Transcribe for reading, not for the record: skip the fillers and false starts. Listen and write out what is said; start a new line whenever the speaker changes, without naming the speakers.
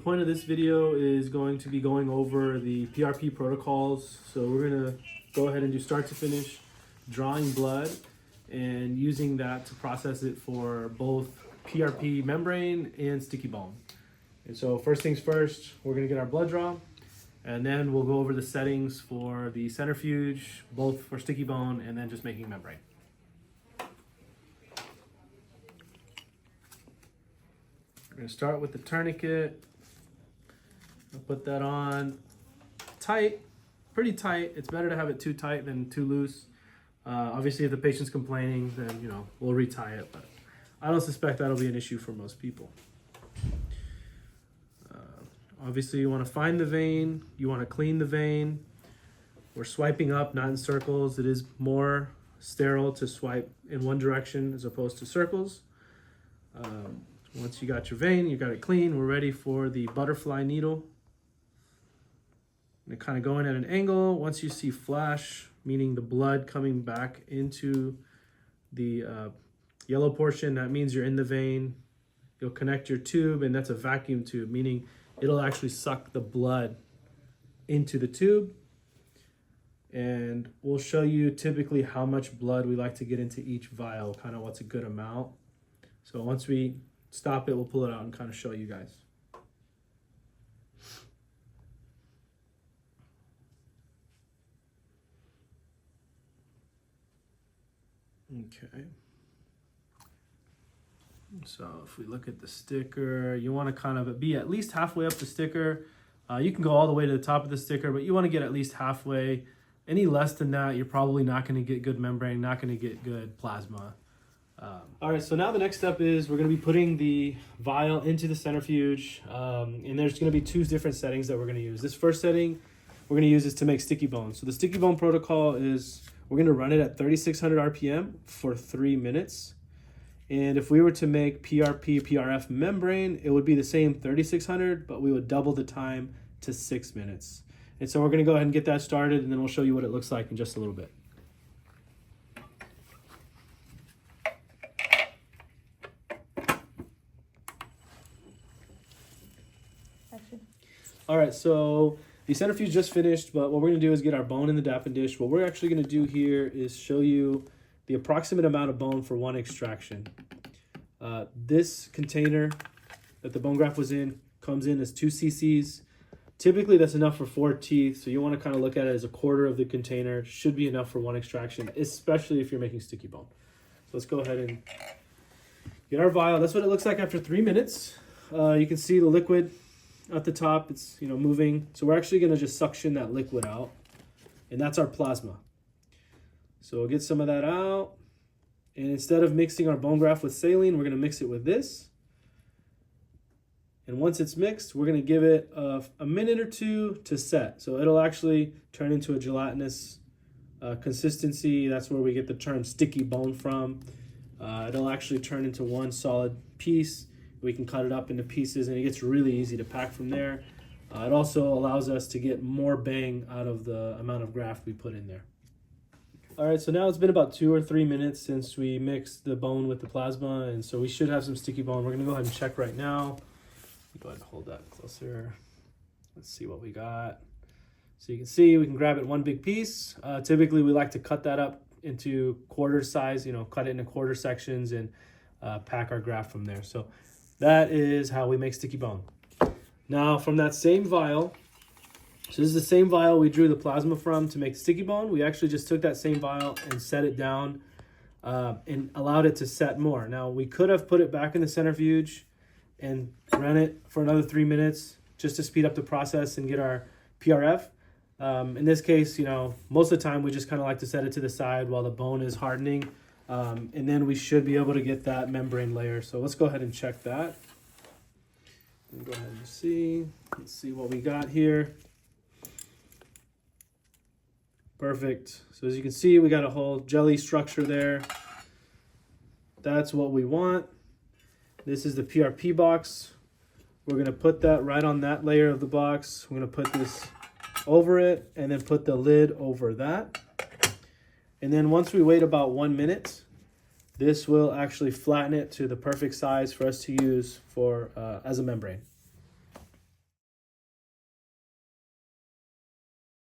point of this video is going to be going over the PRP protocols. So we're gonna go ahead and do start to finish, drawing blood and using that to process it for both PRP membrane and sticky bone. And so first things first, we're gonna get our blood draw, and then we'll go over the settings for the centrifuge, both for sticky bone and then just making membrane. We're gonna start with the tourniquet. I'll put that on tight, pretty tight. It's better to have it too tight than too loose. Obviously, if the patient's complaining, then we'll retie it, but I don't suspect that'll be an issue for most people. Obviously, you want to find the vein. You want to clean the vein. We're swiping up, not in circles. It is more sterile to swipe in one direction as opposed to circles. Once you got your vein, you got it clean, we're ready for the butterfly needle. And kind of going at an angle. Once you see flash, meaning the blood coming back into the yellow portion, that means you're in the vein. You'll connect your tube, and that's a vacuum tube, meaning it'll actually suck the blood into the tube. And we'll show you typically how much blood we like to get into each vial, kind of what's a good amount. So once we stop it, we'll pull it out and kind of show you guys. Okay. So if we look at the sticker, you want to kind of be at least halfway up the sticker. You can go all the way to the top of the sticker, but you want to get at least halfway. Any less than that, you're probably not going to get good membrane, not going to get good plasma. All right, so now the next step is we're going to be putting the vial into the centrifuge, and there's going to be two different settings that we're going to use. This first setting we're going to use is to make sticky bone. So the sticky bone protocol is we're going to run it at 3,600 RPM for 3 minutes. And if we were to make PRP, PRF membrane, it would be the same 3,600, but we would double the time to 6 minutes. And so we're going to go ahead and get that started, and then we'll show you what it looks like in just a little bit. All right, so the centrifuge just finished, but what we're gonna do is get our bone in the dapping dish. What we're actually gonna do here is show you the approximate amount of bone for one extraction. This container that the bone graft was in comes in as 2 cc's. Typically that's enough for 4 teeth, so you wanna kind of look at it as a quarter of the container. Should be enough for one extraction, especially if you're making sticky bone. So let's go ahead and get our vial. That's what it looks like after 3 minutes. You can see the liquid at the top, it's moving. So we're actually gonna just suction that liquid out, and that's our plasma. So we'll get some of that out, and instead of mixing our bone graft with saline, we're gonna mix it with this. And once it's mixed, we're gonna give it a minute or two to set. So it'll actually turn into a gelatinous consistency. That's where we get the term sticky bone from. It'll actually turn into one solid piece. We can cut it up into pieces, and it gets really easy to pack from there. It also allows us to get more bang out of the amount of graft we put in there. All right, so now it's been about 2 or 3 minutes since we mixed the bone with the plasma, and so we should have some sticky bone. We're gonna go ahead and check right now. Go ahead and hold that closer. Let's see what we got. So you can see we can grab it one big piece. Typically we like to cut that up into quarter size, cut it into quarter sections and pack our graft from there. So that is how we make sticky bone. Now from that same vial, so this is the same vial we drew the plasma from to make sticky bone. We actually just took that same vial and set it down and allowed it to set more. Now we could have put it back in the centrifuge and ran it for another 3 minutes just to speed up the process and get our PRF. In this case, most of the time we just kind of like to set it to the side while the bone is hardening. And then we should be able to get that membrane layer. So let's go ahead and check that. And go ahead and see. Let's see what we got here. Perfect. So as you can see, we got a whole jelly structure there. That's what we want. This is the PRP box. We're going to put that right on that layer of the box. We're going to put this over it and then put the lid over that. And then once we wait about 1 minute, this will actually flatten it to the perfect size for us to use for as a membrane.